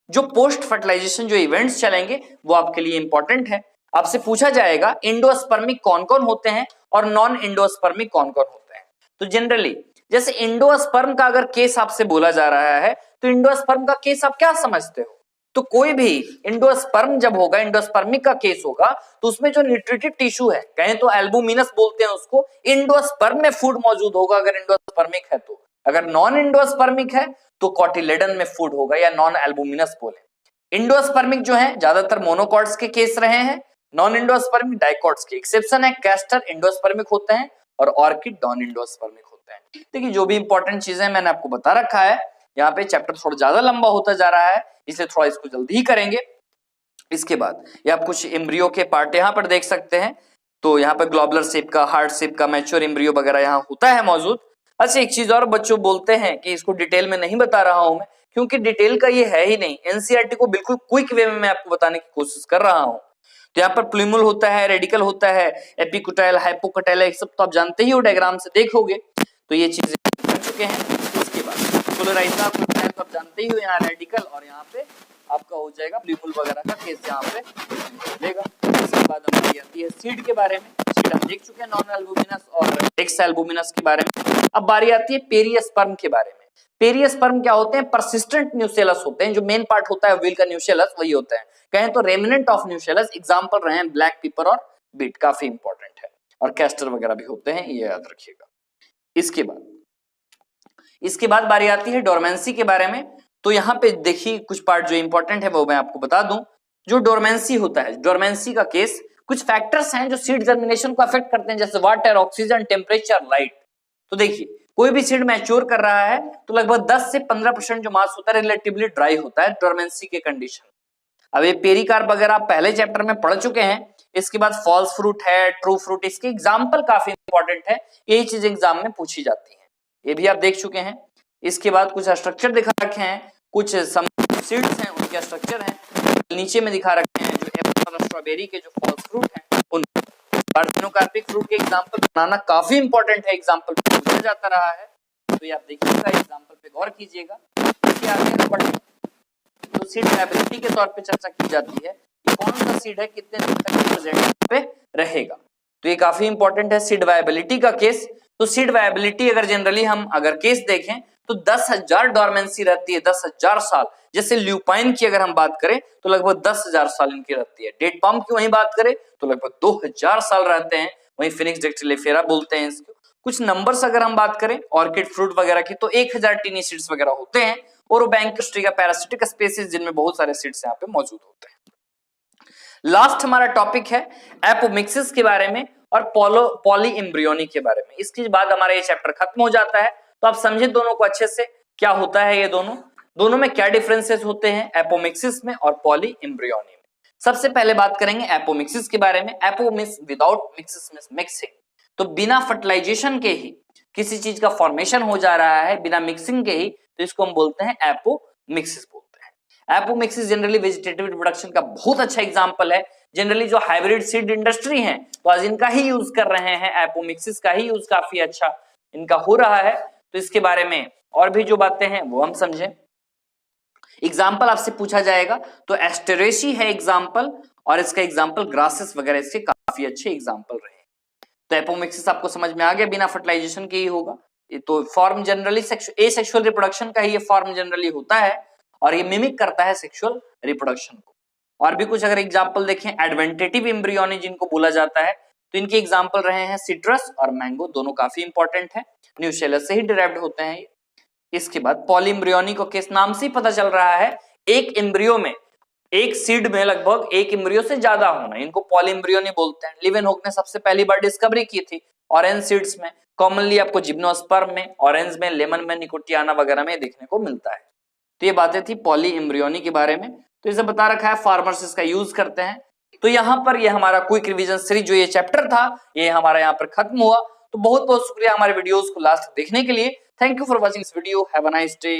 जो पोस्ट फर्टिलाइजेशन जो इवेंट्स चलेंगे वो आपके लिए इंपॉर्टेंट है। आपसे पूछा जाएगा इंडोस्पर्मिक कौन कौन होते हैं और नॉन इंडोस्पर्मिक कौन कौन होते हैं। तो जनरली जैसे इंडोस्पर्म का अगर केस आपसे बोला जा रहा है, तो इंडोस्पर्म का केस आप क्या समझते हो? तो कोई भी इंडोस्पर्म जब होगा, इंडोस्पर्मिक का केस होगा, तो उसमें जो न्यूट्रिटिव टिश्यू है, कहें तो एल्बुमिनस बोलते हैं उसको, इंडोस्पर्म में फूड मौजूद होगा अगर इंडोस्पर्मिक है तो। अगर नॉन इंडोस्पर्मिक है तो कॉटिलेडन में फूड होगा, या नॉन एल्बुमिनस बोले। इंडोस्पर्मिक जो है ज्यादातर मोनोकॉट्स के केस रहे हैं, नॉन इंडोस्पर्मिक डाइकॉट्स के एक्सेप्शन है। कैस्टर इंडोस्पर्मिक होते हैं और ऑर्किड नॉन इंडोस्पर्मिक होते हैं। देखिए जो भी इंपॉर्टेंट चीजें मैंने आपको बता रखा है। यहाँ पे चैप्टर थोड़ा ज्यादा लंबा होता जा रहा है, इसलिए थोड़ा इसको जल्दी ही करेंगे। इसके बाद ये आप कुछ एम्ब्रियो के पार्ट यहाँ पर देख सकते हैं। तो यहाँ पर ग्लोबुलर शेप का, हार्ट शेप का मैच्योर एम्ब्रियो वगैरह यहाँ होता है मौजूद। अच्छा एक चीज और बच्चों बोलते हैं कि इसको डिटेल में नहीं बता रहा हूं मैं, क्योंकि डिटेल का ये है ही नहीं। एनसीईआरटी को बिल्कुल क्विक वे में मैं आपको बताने की कोशिश कर रहा हूं। तो यहाँ पर प्लूमुल होता है, रेडिकल होता है, एपिकुटाइल, हाइपोकुटाइल, ये सब तो आप जानते ही हो, डायग्राम से देखोगे। तो ये चीजें कर चुके हैं। उसके बाद पोलराइजा होता है, तो आप जानते ही हो, यहाँ रेडिकल और यहाँ पे आपका हो जाएगा प्लूमुल वगैरह का केस यहाँ पे देगा। इसके बाद हमारी आती है सीड के बारे में। सीड हम देख चुके हैं, नॉन एल्बुमिनस और एक्स एल्बुमिनस के बारे में। अब बारी आती है पेरिस्पर्म के बारे में। पेरिस्पर्म क्या होते हैं? परसिस्टेंट न्यूसेलस होते हैं। जो मेन पार्ट होता है व्हील का न्यूसेलस, वही होता है। कहें तो रेमिनेंट ऑफ न्यूसेलस, एग्जांपल रहे हैं ब्लैक पेपर और बीट, काफी इंपॉर्टेंट है। और कैस्टर वगैरह भी होते हैं, ये याद रखिएगा। इसके बाद बारी आती है डोरमेंसी के बारे में। तो यहाँ पे देखिए कुछ पार्ट जो इंपॉर्टेंट है वो मैं आपको बता दूं। जो डोरमेंसी होता है, डोरमेंसी का केस, कुछ फैक्टर्स हैं जो सीड जर्मिनेशन को अफेक्ट करते हैं, जैसे वाटर, ऑक्सीजन, टेम्परेचर, लाइट। तो देखिए कोई भी सीड मैच्योर कर रहा है तो लगभग 10 से 15% जो मास होता है रिलेटिवली ड्राई होता है डोरमेंसी के कंडीशन। अब ये पेरिकार्प वगैरह आप पहले चैप्टर में पढ़ चुके हैं। इसके बाद फॉल्स फ्रूट है, ट्रू फ्रूट, इसके एग्जाम्पल काफी इंपॉर्टेंट है, यही चीज एग्जाम में पूछी जाती है, ये भी आप देख चुके हैं। इसके बाद कुछ स्ट्रक्चर दिखा रखे हैं, कुछ सीड्स हैं उनके स्ट्रक्चर हैं नीचे में दिखा रखे हैं। जो एप्पल और स्ट्रॉबेरी के जो फॉल्स फ्रूट हैं उन पार्थेनोकार्पिक फ्रूट के एग्जाम्पल बनाना काफी इंपॉर्टेंट है, एग्जाम्पल पूछा जाता रहा है। तो ये आप देखिएगा, एग्जाम्पल पे गौर कीजिएगा। इसके आगे तो सीड वायबिलिटी के तौर पे चर्चा की जाती है कि कौन सा सीड है कितने दिन तक प्रेजेंट पे रहेगा। तो ये काफी इंपॉर्टेंट है सीड वायबिलिटी का केस। तो सीड वायबिलिटी अगर जनरली हम अगर केस देखें तो 10,000 डोरमेंसी रहती है, 10,000 साल। जैसे ल्यूपाइन की अगर हम बात करें तो लगभग 10,000 साल इनकी रहती है। डेट पाम की वहीं बात करें तो लगभग 2,000 साल रहते हैं। वहीं फिनिक्स डेक्टिलेफेरा बोलते हैं इसको। कुछ नंबर्स अगर हम बात करें ऑर्किड फ्रूट वगैरह की तो 1000 टीनी सीड्स वगैरह होते हैं। और बैंकस्ट्रिया पैरासिटिक स्पीसीज जिनमें बहुत सारे सीड्स यहाँ पे मौजूद होते हैं। लास्ट हमारा टॉपिक है एपोमिक्सिस के बारे में और पॉली एम्ब्रियोनी के बारे में। इसके बाद हमारा ये चैप्टर खत्म हो जाता है। तो आप समझे दोनों को अच्छे से, क्या होता है ये दोनों में क्या डिफरेंसेस होते हैं एपोमिक्सिस में और पॉली एम्ब्रियोनी में। सबसे पहले बात करेंगे एपोमिक्सिस के बारे में। Apomixis without mixes means mixing, तो बिना फर्टिलाइजेशन के ही किसी चीज का फॉर्मेशन हो जा रहा है, बिना मिक्सिंग के ही, तो इसको हम बोलते हैं एपोमिक्सिस बोलते हैं। एपोमिक्सिस जनरली वेजिटेटिव रिप्रोडक्शन का बहुत अच्छा एग्जांपल है। जनरली जो हाइब्रिड सीड इंडस्ट्री है तो आज इनका ही यूज कर रहे हैं, एपोमिक्सिस का ही यूज काफी अच्छा इनका हो रहा है। तो इसके बारे में और भी जो बातें हैं वो हम समझें। एग्जाम्पल आपसे पूछा जाएगा तो एस्टेरेसी है एग्जाम्पल, और इसका एग्जाम्पल ग्रासेस वगैरह इसके काफी अच्छे एग्जाम्पल रहे। तो एपोमिक्सिस आपको समझ में आ गया, बिना फर्टिलाइजेशन के ही होगा। ये तो फॉर्म जनरली एसेक्सुअल रिप्रोडक्शन का ही ये फॉर्म जनरली होता है, और ये मिमिक करता है सेक्सुअल रिप्रोडक्शन को। और भी कुछ अगर एग्जाम्पल देखें, एडवेंटेटिव एम्ब्रियोनी जिनको बोला जाता है, तो इनके एग्जाम्पल रहे हैं सिट्रस और मैंगो, दोनों काफी इंपॉर्टेंट है, न्यूशेलस से ही डिराइव्ड होते हैं। इसके बाद पॉलीएम्ब्रियोनी को किस नाम से पता चल रहा है, एक एम्ब्रियो में, एक सीड में लगभग एक एम्ब्रियो से ज्यादा होना, इनको पॉलीएम्ब्रियोनी बोलते हैं। लिवेनहुक ने सबसे पहली बार डिस्कवरी की थी ऑरेंज सीड्स में, कॉमनली आपको जिम्नोस्पर्म में, ऑरेंज में, लेमन में, निकोटियाना वगैरह में देखने को मिलता है। तो ये बातें थी पॉलीएम्ब्रियोनी के बारे में। तो इसे बता रखा है फार्मर्स इसका यूज करते हैं। तो यहाँ पर ये हमारा क्विक रिवीजन सीरीज जो ये चैप्टर था ये हमारा यहाँ पर खत्म हुआ। तो बहुत बहुत शुक्रिया हमारे वीडियोस को लास्ट देखने के लिए। Thank you for watching this video. Have a nice day.